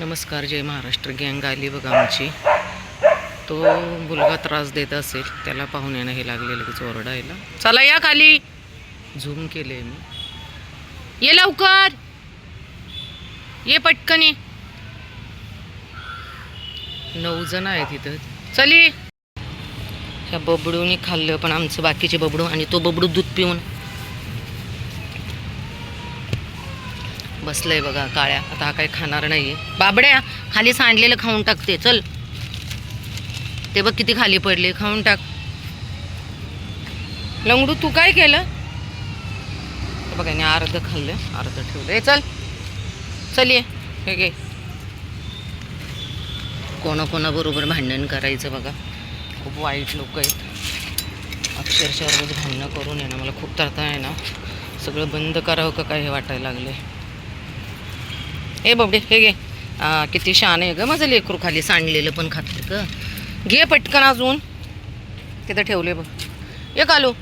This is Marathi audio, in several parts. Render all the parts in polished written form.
नमस्कार, जय महाराष्ट्र. गँग आली बघा आमची. तो मुलगा त्रास देत असेल, त्याला पाहून येणं हे लागले लगेच ओरडायला. चला या खाली. झूम केले मी. ये लवकर, ये पटकन ये. 9 जण आहेत इथं. चली. ह्या बबडूनी खाल्लं, पण आमचं बाकीचे बबडू आणि तो बबडू दूध पिऊन बसलंय बघा काळ्या. आता हा काही खाणार नाहीये. बाबड्या, खाली सांडलेलं खाऊन टाकते. चल, ते बघ किती खाली पडले, खाऊन टाक. लंगडू, तू काय केलं? बघा, याने अर्ध खाल्लं, अर्ध ठेवलं. चल चल, ये हे घे. कोणाकोणाबरोबर भांडण करायचं बघा. खूप वाईट लोक आहेत. अक्षरशः रोज भांडणं करून आहे ना, मला खूप तरता आहे ना. सगळं बंद करावं का काय हे वाटायला लागले. ए बाबडे, हे घे. किती शान आहे ग माझं लेकरू. खाली सांडलेलं पण खाते ग. घे पटकन. अजून तिथं ठेवले बघ. ये कालू,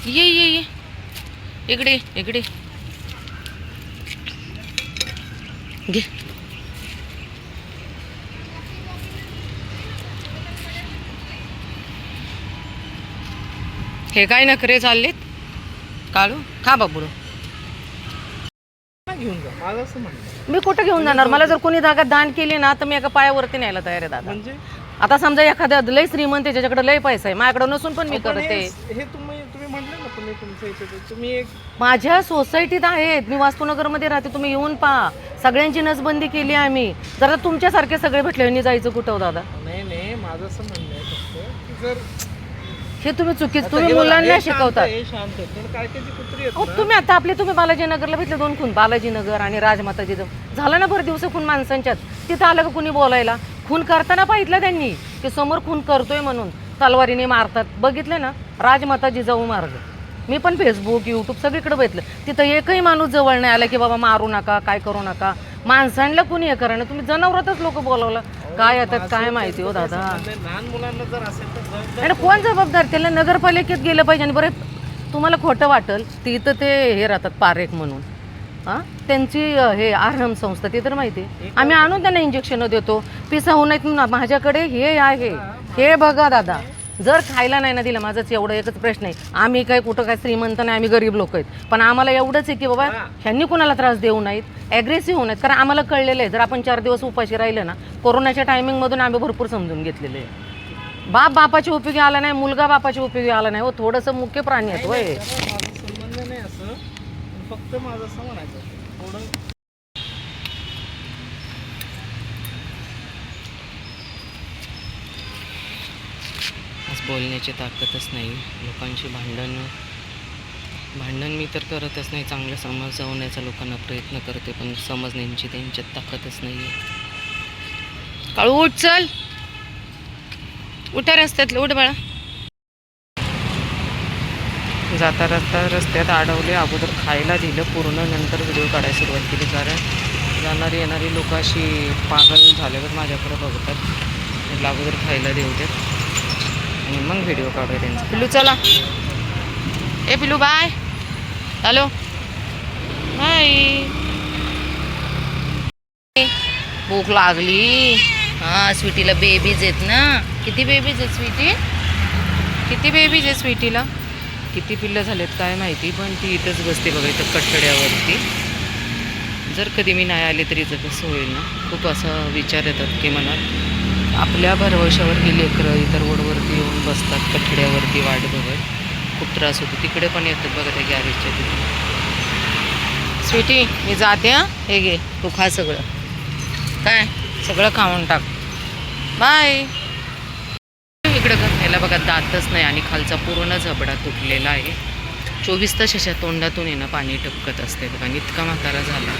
ये ये ये इकडे इकडे घे. हे काय नखरे चाललेत. कालू खा बाबडू. घेऊन जा, माझं असं म्हणणं. मी कुठं घेऊन जाणार? मला जर कोणी जागा दान केली ना, तर मी एका पायावरती न्यायला तयार आहे दादा. म्हणजे आता समजा एखाद्या लय श्रीमंत त्याच्याकडे लय पैसा आहे, माझ्याकडे नसून पण मी करते. हे तुम्ही म्हटलं ना, तुमच्या इथे तुम्ही एक माझ्या सोसायटीत आहेत. मी वास्तुनगरमध्ये राहते. तुम्ही येऊन पहा. सगळ्यांची नसबंदी केली आम्ही. जरा तुमच्यासारखे सगळे भेटले जायचं कुठं दादा? नाही, माझं असं म्हणणं आहे फक्त की जर हे तुम्ही चुकीचं, तुम्ही मुलांना शिकवतात. शांत काय त्याची कुत्री हो, तुम्ही आता तुम्ही बालाजीनगरला भेटले 2 खून, बालाजीनगर आणि राजमाताजी. झालं ना बरं दिवस खून माणसांच्यात. तिथं आलं का कुणी बोलायला? खून करताना पाहितलं त्यांनी की समोर खून करतोय म्हणून तलवारीने मारतात. बघितलं ना राजमाता जिजाऊ मार्ग. मी पण फेसबुक, यूट्यूब सगळीकडे बघितलं. तिथं एकही माणूस जवळ नाही आला की बाबा मारू नका, काय करू नका. माणसांना कुणी हे करा ना. तुम्ही जनावरातच लोक बोलवलं. काय येतात काय माहिती हो दादा. लहान मुलांना जर असेल तर आणि कोण जबाबदार? त्याला नगरपालिकेत गेलं पाहिजे. आणि बरं, तुम्हाला खोटं वाटेल, तिथं ते हे राहतात पारेख म्हणून. हां, त्यांची हे आरहम संस्था, ते तर माहिती आहे. आम्ही आणून त्यांना इंजेक्शन देतो. पिसा होऊ नयेत म्हणून. माझ्याकडे हे आहे. हे बघा दादा, जर खायला नाही ना दिलं, माझंच एवढं एकच प्रश्न आहे. आम्ही काय कुठं काय श्रीमंत नाही, आम्ही गरीब लोक आहेत. पण आम्हाला एवढंच आहे की बाबा ह्यांनी कुणाला त्रास देऊ नयेत, ॲग्रेसिव्ह होऊ नयेत. कारण आम्हाला कळलेलं आहे, जर आपण 4 दिवस उपाशी राहिलं ना, कोरोनाच्या टायमिंगमधून आम्ही भरपूर समजून घेतलेले आहे. बाप बापाच्या उपयोगी आला नाही, मुलगा बापाच्या उपयोगी आला नाही. हो, थोडंसं मुख्य प्राणी आहेत. होय, माझा संबंध नाही असं. फक्त माझं असं म्हणायचं थोडं. आज बोलण्याची ताकदच नाही. लोकांची भांडण मी तर करतच नाही. चांगलं समजावण्याचा लोकांना प्रयत्न करते, पण समजण्याची त्यांच्यात ताकदच नाही आहे. काळू उठ, चल उठा. रस्त्यातलं उठ बाळा. जाता रस्त्यात अडवले. अगोदर खायला दिलं पूर्ण, नंतर व्हिडिओ काढायला सुरुवात केली. कारण जाणारी येणारी लोक अशी पागल झाल्यावर माझ्याकडे बघतात. म्हटलं अगोदर खायला देऊ देत आणि मग व्हिडिओ काढूया त्यांचा. पिल्लू चला. ए पिल्लू बाय. Hello bye. भूक लागली. हां, स्वीटीला बेबीज आहेत ना. किती बेबीज आहेत स्वीटी? किती बेबीज आहेत स्वीटीला? किती पिल्लं झालेत काय माहिती, पण ती इथंच बसते बघा, इथं कठड्यावरती. जर कधी मी नाही आले तरी इथं कसं होईल ना. खूप असं विचार येतात की मनात, आपल्या भरवशावर ही लेकरं इतर रोडवरती येऊन बसतात कठड्यावरती वाट बघत. खूप त्रास होतो. तिकडे पण येतात बघा त्या गॅरेजच्या तिथे. स्वीटी मी जाते. हां, हे घे, तू खा सगळं. काय सगळं खाऊन टाक. बाय. इकडं ह्याला बघा दातच नाही आणि खालचा पूर्ण जबडा तुटलेला आहे. 24 तास अशा तोंडातून ना पाणी टपकत असते बघा. आणि इतका म्हातारा झाला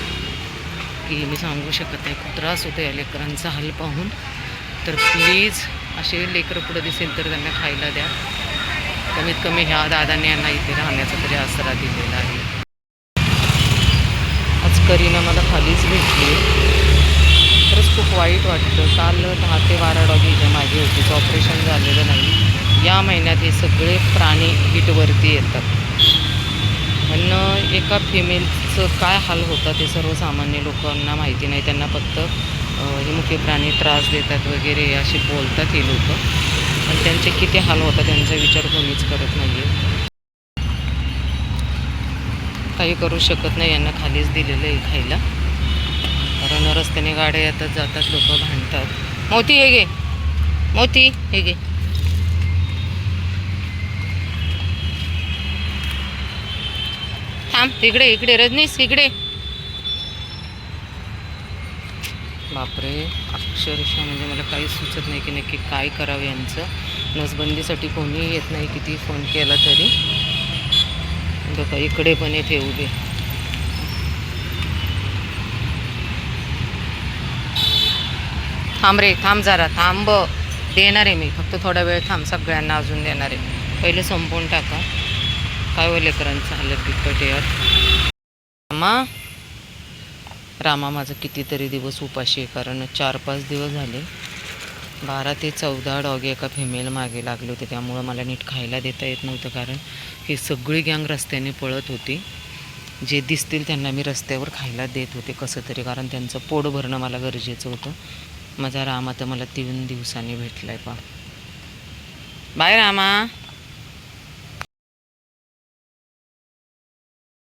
की मी सांगू शकत नाही. खूप त्रास होतो या लेकरांचा हाल पाहून. तर प्लीज असे लेकरं पुढं दिसेल तर त्यांना खायला द्या. कमीत कमी ह्या दादाने यांना इथे राहण्याचा तरी आसरा दिलेला आहे. आज करीना मला खालीच भेटली. खरंच खूप वाईट वाटतं. काल 10 ते 12 डॉगी हिच्या मागे होतीच. ऑपरेशन झालेलं नाही. या महिन्यात हे सगळे प्राणी हिटवरती येतात. पण एका फिमेल काय हाल होतात ते सर्वसामान्य लोकांना माहिती नाही. त्यांना फक्त हे मुके प्राणी त्रास देतात वगैरे असे बोलतात हे लोक, पण त्यांचे किती हाल होतात त्यांचा विचार कोणीच करत नाही आहे. काही करू शकत नाही, यांना खालीच दिलेलं आहे खायला, कारण रस्त्याने गाड्या येतात जातात, लोक भांडतात. मोती हे घे, मोती हे घे. थांब, इकडे इकडे रजनीश इकडे. बापरे, अक्षरशः म्हणजे मला काही सुचत नाही की नक्की काय करावं यांचं. नसबंदीसाठी कोणी येत नाही, किती फोन केला तरी. बघा इकडे पण येते उभे. थांब रे, थांब जरा थांब, देणार आहे मी, फक्त थोडा वेळ थांब, सगळ्यांना अजून देणार आहे. पहिले संपवून टाका. काय व लेकरांचं हालत बिकट यार. रामा माझं कितीतरी दिवस उपाशी आहे, कारण 4-5 दिवस झाले 12 ते 14 डॉगे एका फिमेल मागे लागले होते. त्यामुळं मला नीट खायला देता येत नव्हतं, कारण ही सगळी गँग रस्त्याने पळत होती. जे दिसतील त्यांना मी रस्त्यावर खायला देत होते कसं तरी, कारण त्यांचं पोट भरणं मला गरजेचं होतं. माझा रामा तर मला 3 दिवसांनी भेटला आहे. बाय रामा.